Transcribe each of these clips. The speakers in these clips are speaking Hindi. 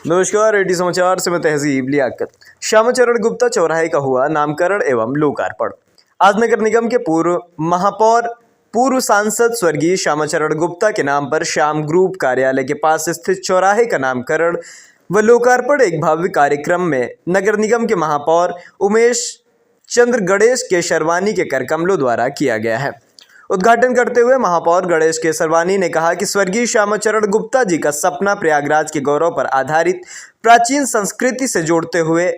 नमस्कार, एटी समाचार से मैं तहजीब लियाकत। श्यामाचरण गुप्ता चौराहे का हुआ नामकरण एवं लोकार्पण। आज नगर निगम के पूर्व महापौर पूर्व सांसद स्वर्गीय श्यामाचरण गुप्ता के नाम पर श्याम ग्रुप कार्यालय के पास स्थित चौराहे का नामकरण व लोकार्पण एक भव्य कार्यक्रम में नगर निगम के महापौर उमेश चंद्र गणेश केशरवानी के करकमलों द्वारा किया गया है। उद्घाटन करते हुए महापौर गणेश केशरवानी ने कहा कि स्वर्गीय श्यामाचरण गुप्ता जी का सपना प्रयागराज के गौरव पर आधारित प्राचीन संस्कृति से जोड़ते हुए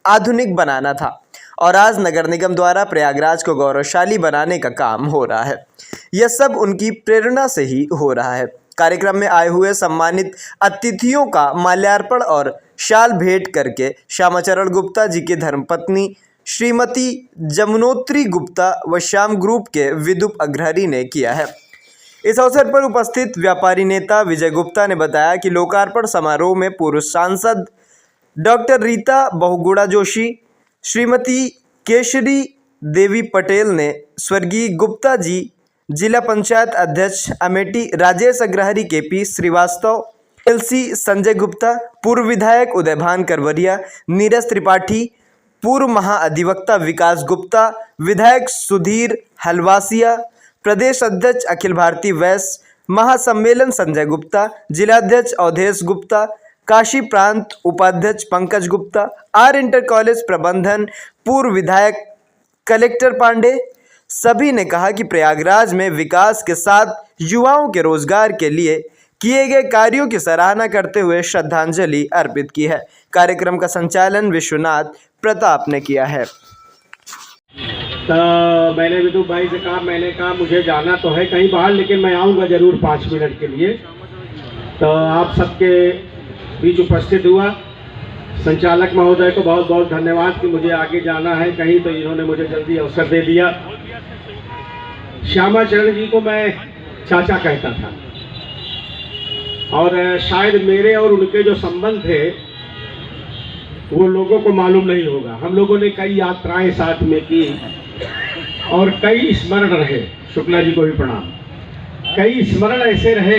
आधुनिक बनाना था और आज नगर निगम द्वारा प्रयागराज को गौरवशाली बनाने का काम हो रहा है। यह सब उनकी प्रेरणा से ही हो रहा है। कार्यक्रम में आए हुए सम्मानित अतिथियों का माल्यार्पण और शाल भेंट करके श्यामाचरण गुप्ता जी की धर्मपत्नी श्रीमती जमुनोत्री गुप्ता व श्याम ग्रुप के विदुप अग्रहरी ने किया है। इस अवसर पर उपस्थित व्यापारी नेता विजय गुप्ता ने बताया कि लोकार्पण समारोह में पूर्व सांसद डॉक्टर रीता बहुगुणा जोशी, श्रीमती केशरी देवी पटेल ने स्वर्गीय गुप्ता जी, जिला पंचायत अध्यक्ष अमेठी राजेश अग्रहरी, केपी श्रीवास्तव, एलसी संजय गुप्ता, पूर्व विधायक उदयभान करवरिया, नीरज त्रिपाठी, पूर्व महाअधिवक्ता विकास गुप्ता, विधायक सुधीर हलवासिया, प्रदेश अध्यक्ष अखिल भारतीय वैश्य महासम्मेलन संजय गुप्ता, जिलाध्यक्ष अवधेश गुप्ता, काशी प्रांत उपाध्यक्ष Pankaj Gupta, R inter college प्रबंधन, पूर्व विधायक कलेक्टर पांडे, सभी ने कहा कि प्रयागराज में विकास के साथ युवाओं के रोजगार के लिए किए गए कार्यों की सराहना करते हुए श्रद्धांजलि अर्पित की है। कार्यक्रम का संचालन विश्वनाथ प्रताप ने किया है। तो मैंने विदुप भाई से कहा, मैंने कहा मुझे जाना तो है कहीं बाहर, लेकिन मैं आऊँगा ज़रूर 5 मिनट के लिए। तो आप सबके बीच उपस्थित हुआ। संचालक महोदय को बहुत बहुत धन्यवाद कि मुझे आगे जाना है कहीं, तो इन्होंने मुझे जल्दी अवसर दे दिया। श्यामाचरण जी को मैं चाचा कहता था और शायद मेरे और उनके जो संबंध थे वो लोगों को मालूम नहीं होगा। हम लोगों ने कई यात्राएं साथ में की और कई स्मरण रहे। शुक्ला जी को भी प्रणाम। कई स्मरण ऐसे रहे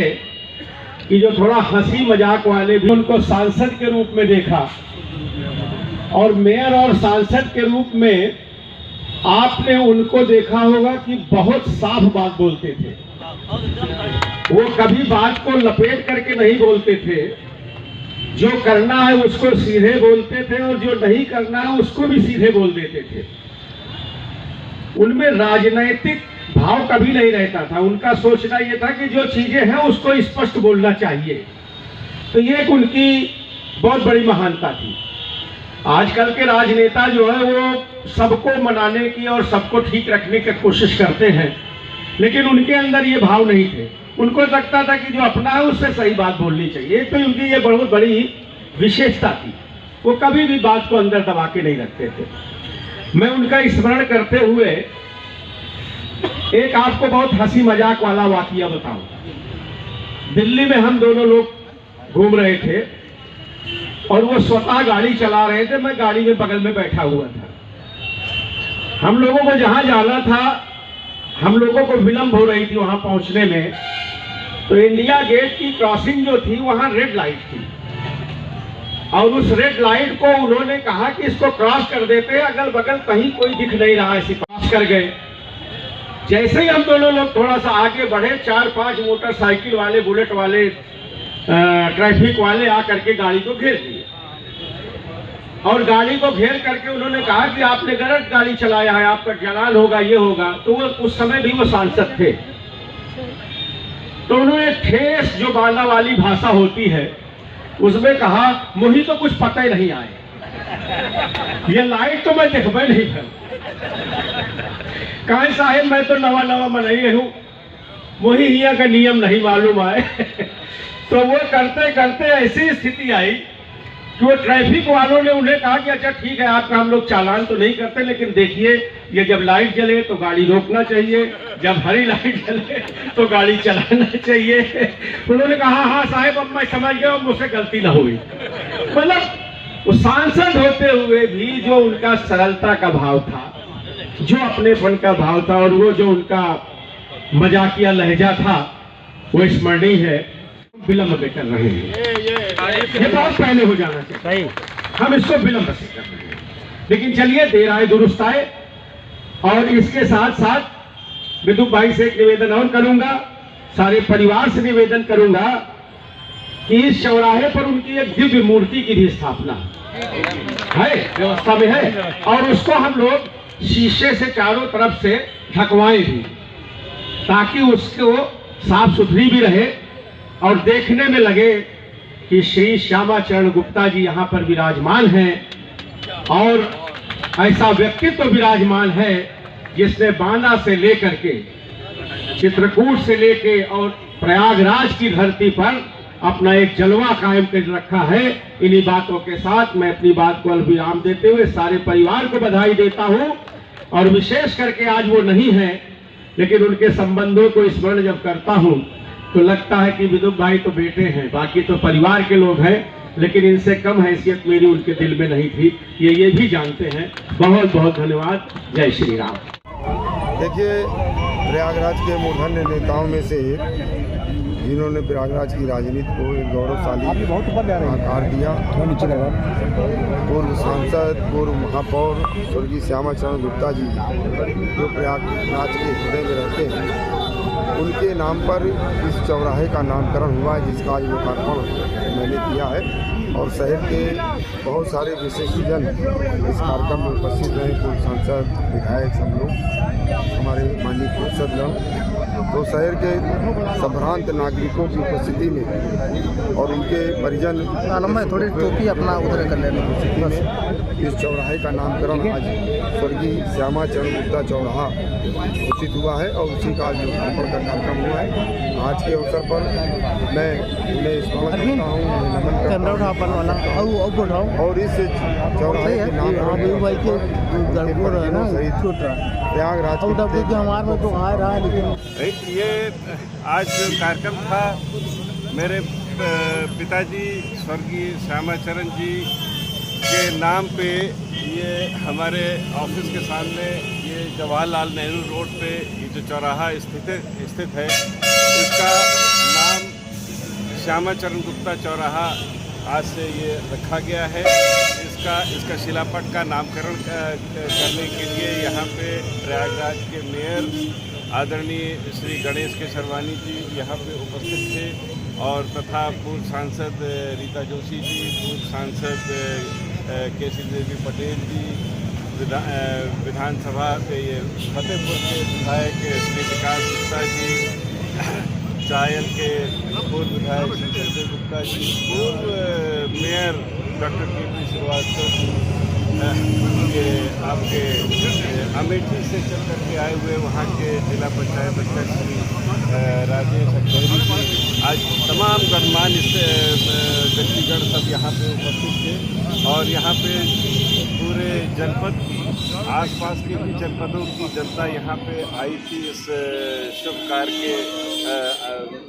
कि जो थोड़ा हंसी मजाक वाले भी उनको सांसद के रूप में देखा, और मेयर और सांसद के रूप में आपने उनको देखा होगा कि बहुत साफ बात बोलते थे। वो कभी बात को लपेट करके नहीं बोलते थे। जो करना है उसको सीधे बोलते थे और जो नहीं करना है उसको भी सीधे बोल देते थे। उनमें राजनैतिक भाव कभी नहीं रहता था। उनका सोचना यह था कि जो चीजें हैं उसको स्पष्ट बोलना चाहिए। तो ये एक उनकी बहुत बड़ी महानता थी। आजकल के राजनेता जो है वो सबको मनाने की और सबको ठीक रखने की कोशिश करते हैं, लेकिन उनके अंदर ये भाव नहीं थे। उनको लगता था कि जो अपना है उससे सही बात बोलनी चाहिए। तो उनकी ये बहुत बड़ी विशेषता थी। वो कभी भी बात को अंदर दबा के नहीं रखते थे। मैं उनका स्मरण करते हुए एक आपको बहुत हंसी मजाक वाला वाकया बताऊं। दिल्ली में हम दोनों लोग घूम रहे थे और वो स्वतः गाड़ी चला रहे थे। मैं गाड़ी में बगल में बैठा हुआ था। हम लोगों को जहां जाना था, हम लोगों को विलंब हो रही थी वहां पहुंचने में। तो इंडिया गेट की क्रॉसिंग जो थी वहां रेड लाइट थी और उस रेड लाइट को उन्होंने कहा कि इसको क्रॉस कर देते हैं, अगल बगल कहीं कोई दिख नहीं रहा है। इसे क्रॉस कर गए। जैसे ही हम दोनों लोग थोड़ा सा आगे बढ़े, 4-5 मोटरसाइकिल वाले, बुलेट वाले, ट्रैफिक वाले आकर के गाड़ी को घेर दिए और गाड़ी को घेर करके उन्होंने कहा कि आपने गलत गाड़ी चलाया है, आपका चालान होगा, ये होगा। तो वो उस समय भी वो सांसद थे। तो उन्होंने ठेस जो बांदा वाली भाषा होती है उसमें कहा, मुझे तो कुछ पता ही नहीं आए, ये लाइट तो मैं देखबे नहीं था। कहा साहेब मैं तो नवा नवा मनई हूँ, मुझे यहाँ का नियम नहीं मालूम आए। तो वो करते करते ऐसी स्थिति आई कि वो ट्रैफिक वालों ने उन्हें कहा कि अच्छा ठीक है, आपका हम लोग चालान तो नहीं करते, लेकिन देखिए ये जब लाइट जले तो गाड़ी रोकना चाहिए, जब हरी लाइट जले तो गाड़ी चलाना चाहिए। उन्होंने कहा हाँ साहब अब मैं समझ गया, मुझसे गलती ना हुई। मतलब वो सांसद होते हुए भी जो उनका सरलता का भाव था, जो अपनेपन का भाव था और वो जो उनका मजाकिया लहजा था वो स्मरणीय है। विलंब में कर रहे हैं। ये बहुत पहले हो जाना चाहिए, हम इसको विलंब से कर रहे हैं। लेकिन चलिए, देर आए दुरुस्त आए। और इसके साथ साथ विदुप भाई से एक निवेदन और करूंगा, सारे परिवार से निवेदन करूंगा कि इस चौराहे पर उनकी एक दिव्य मूर्ति की भी स्थापना है, व्यवस्था में है, और उसको हम लोग शीशे से चारों तरफ से ढकवाएं भी, ताकि उसको साफ सुथरी भी रहे और देखने में लगे कि श्री श्यामाचरण गुप्ता जी यहाँ पर विराजमान हैं। और ऐसा व्यक्तित्व विराजमान है जिसने बांदा से लेकर के, चित्रकूट से लेके और प्रयागराज की धरती पर अपना एक जलवा कायम कर रखा है। इन्हीं बातों के साथ मैं अपनी बात को अलविराम देते हुए सारे परिवार को बधाई देता हूं। और विशेष करके आज वो नहीं है, लेकिन उनके संबंधों को स्मरण जब करता हूं तो लगता है कि विदुप भाई तो बेटे हैं, बाकी तो परिवार के लोग हैं, लेकिन इनसे कम हैसियत मेरी उनके दिल में नहीं थी, ये भी जानते हैं। बहुत बहुत धन्यवाद। जय श्री राम। देखिए, प्रयागराज के मूर्धन्य नेताओं में से एक, जिन्होंने प्रयागराज की राजनीति को एक गौरवशाली आकार दिया, पूर्व सांसद, पूर्व महापौर स्वर्गीय श्यामाचरण गुप्ता जी, जो प्रयागराज के हृदय में रहते हैं, उनके नाम पर इस चौराहे का नामकरण हुआ है, जिसका आज लोकार्पण मैंने किया है। और शहर के बहुत सारे विशिष्टजन इस कार्यक्रम में उपस्थित रहे, पूर्व सांसद, विधायक, सब लोग, हमारे माननीय पार्षदगण। तो शहर के संभ्रांत नागरिकों की उपस्थिति में और उनके परिजन थोड़ी टोपी अपना उधर कर लेना इस चौराहे का नामकरण आज स्वर्गीय श्यामाचरण गुप्ता चौराहा घोषित हुआ है और उसी का आज लोकार्पण का कार्यक्रम हुआ है। आज के अवसर पर मैं उन्हें स्मरण करता हूँ, नमन करता हूँ। और इस चौराहे के नामकरण प्रयागराज हमारे में तो आ रहा है, लेकिन ये आज जो कार्यक्रम था, मेरे पिताजी स्वर्गीय श्यामाचरण जी के नाम पे, ये हमारे ऑफिस के सामने, ये जवाहरलाल नेहरू रोड पे ये जो चौराहा स्थित है, इसका नाम श्यामाचरण गुप्ता चौराहा आज से ये रखा गया है। इसका शिलापट का नामकरण करने के लिए यहाँ पे प्रयागराज के मेयर आदरणीय श्री गणेश केसरवानी जी यहाँ पे उपस्थित थे, और तथा पूर्व सांसद रीता जोशी जी, पूर्व सांसद केसी देवी पटेल जी, विधानसभा के ये फतेहपुर के विधायक श्री विकास गुप्ता जी, चायल के पूर्व विधायक श्री संजय गुप्ता जी, पूर्व मेयर डॉक्टर के श्रीवास्तव, के आपके अमेठी से चल करके आए हुए वहाँ के जिला पंचायत अध्यक्ष श्री राजेश अखैरी जी, आज तमाम गणमान्य व्यक्तिगण सब यहाँ पे उपस्थित थे। और यहाँ पे पूरे जनपद, आसपास के भी जनपदों की जनता यहाँ पे आई थी इस शुभ कार्य के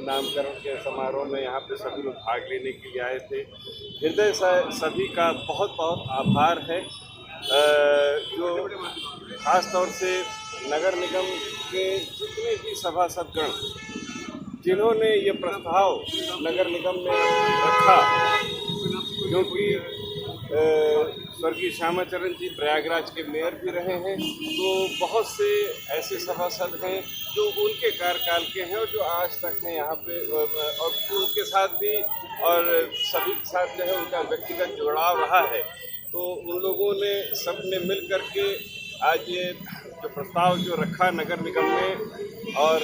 नामकरण के समारोह में। यहाँ पे सभी लोग भाग लेने के लिए आए थे। हृदय से सभी का बहुत बहुत आभार है, जो खास तौर से नगर निगम के जितने भी सभासदगण, जिन्होंने ये प्रस्ताव नगर निगम में रखा, क्योंकि स्वर्गीय श्यामाचरण जी प्रयागराज के मेयर भी रहे हैं, तो बहुत से ऐसे सभासद हैं जो उनके कार्यकाल के हैं और जो आज तक हैं यहाँ पे, और उनके साथ भी और सभी के साथ जो है उनका व्यक्तिगत जुड़ाव रहा है। तो उन लोगों ने सब ने मिल करके आज ये जो प्रस्ताव जो रखा नगर निगम में, और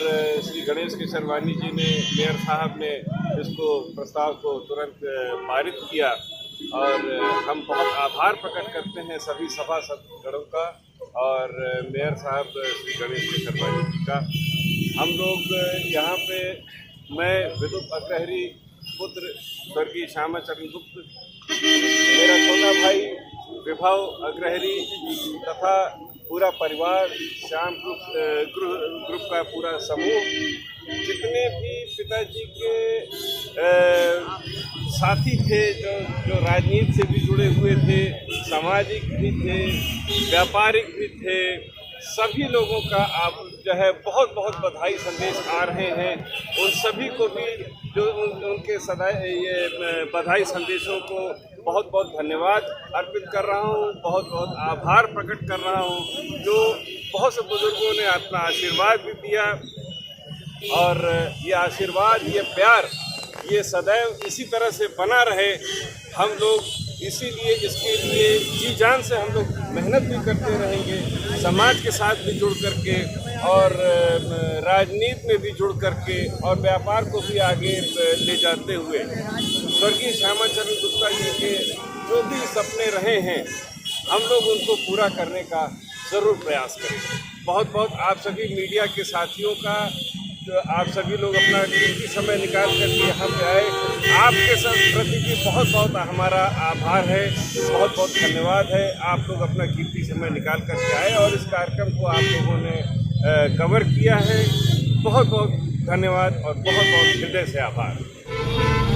श्री गणेश केसरवानी जी ने, मेयर साहब ने इसको प्रस्ताव को तुरंत पारित किया, और हम बहुत आभार प्रकट करते हैं सभी सभासदगणों का और मेयर साहब श्री गणेश केसरवानी जी का। हम लोग यहाँ पे, मैं विदुप अग्रहरी पुत्र स्वर्गीय श्यामाचरण गुप्त, मेरा छोटा भाई विभव अग्रहरी तथा पूरा परिवार, श्याम ग्रुप का पूरा समूह, जितने भी पिताजी के साथी थे, जो राजनीति से भी जुड़े हुए थे, सामाजिक भी थे, व्यापारिक भी थे, सभी लोगों का आप जो है बहुत बहुत बधाई संदेश आ रहे हैं। उन सभी को भी जो उनके सदा ये बधाई संदेशों को बहुत बहुत धन्यवाद अर्पित कर रहा हूँ, बहुत बहुत आभार प्रकट कर रहा हूँ। जो बहुत से बुजुर्गों ने अपना आशीर्वाद भी दिया और ये आशीर्वाद, ये प्यार, ये सदैव इसी तरह से बना रहे। हम लोग इसीलिए इसके लिए जी जान से हम लोग मेहनत भी करते रहेंगे, समाज के साथ भी जुड़ करके और राजनीति में भी जुड़ करके और व्यापार को भी आगे ले जाते हुए स्वर्गीय श्यामा चरण गुप्ता जी के जो भी सपने रहे हैं हम लोग उनको पूरा करने का ज़रूर प्रयास करेंगे। बहुत बहुत आप सभी मीडिया के साथियों का, जो आप सभी लोग अपना कीमती समय निकाल करके यहाँ पे आए, आपके सब प्रति भी बहुत बहुत हमारा आभार है, बहुत बहुत धन्यवाद है। आप लोग अपना कीमती समय निकाल करके आए और इस कार्यक्रम को आप लोगों ने कवर किया है। बहुत बहुत धन्यवाद और बहुत बहुत हृदय से आभार।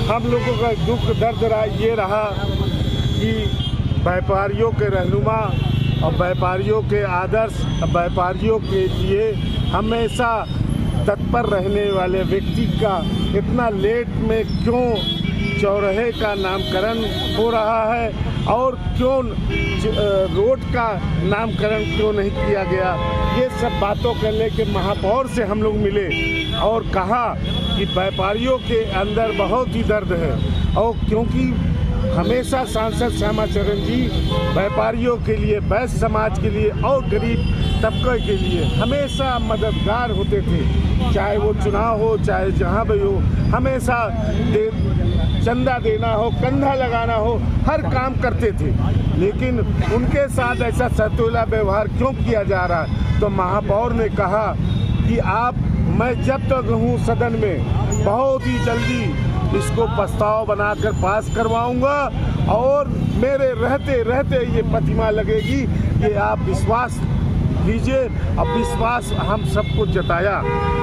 हम लोगों का दुख दर्द ये रहा कि व्यापारियों के रहनुमा और व्यापारियों के आदर्श, व्यापारियों के लिए हमेशा तत्पर रहने वाले व्यक्ति का इतना लेट में क्यों चौराहे का नामकरण हो रहा है और क्यों रोड का नामकरण क्यों नहीं किया गया। ये सब बातों को लेके महापौर से हम लोग मिले और कहा कि व्यापारियों के अंदर बहुत ही दर्द है और क्योंकि हमेशा सांसद श्यामा चरण जी व्यापारियों के लिए, वैश्य समाज के लिए और गरीब तबके के लिए हमेशा मददगार होते थे। चाहे वो चुनाव हो, चाहे जहाँ भी हो, हमेशा चंदा देना हो, कंधा लगाना हो, हर काम करते थे। लेकिन उनके साथ ऐसा सतोला व्यवहार क्यों किया जा रहा है? तो महापौर ने कहा कि मैं जब तक हूँ सदन में बहुत ही जल्दी इसको प्रस्ताव बनाकर पास करवाऊंगा और मेरे रहते रहते ये प्रतिमा लगेगी। ये आप विश्वास लीजिए। अब विश्वास हम सबको जताया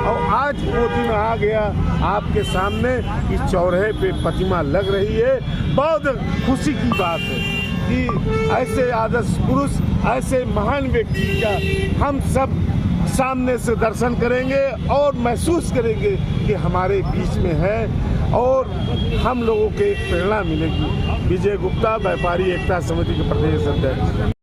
और आज वो दिन आ गया आपके सामने इस चौराहे पे प्रतिमा लग रही है। बहुत खुशी की बात है कि ऐसे आदर्श पुरुष, ऐसे महान व्यक्ति का हम सब सामने से दर्शन करेंगे और महसूस करेंगे कि हमारे बीच में है और हम लोगों को एक प्रेरणा मिलेगी। विजय गुप्ता, व्यापारी एकता समिति के प्रदेश अध्यक्ष।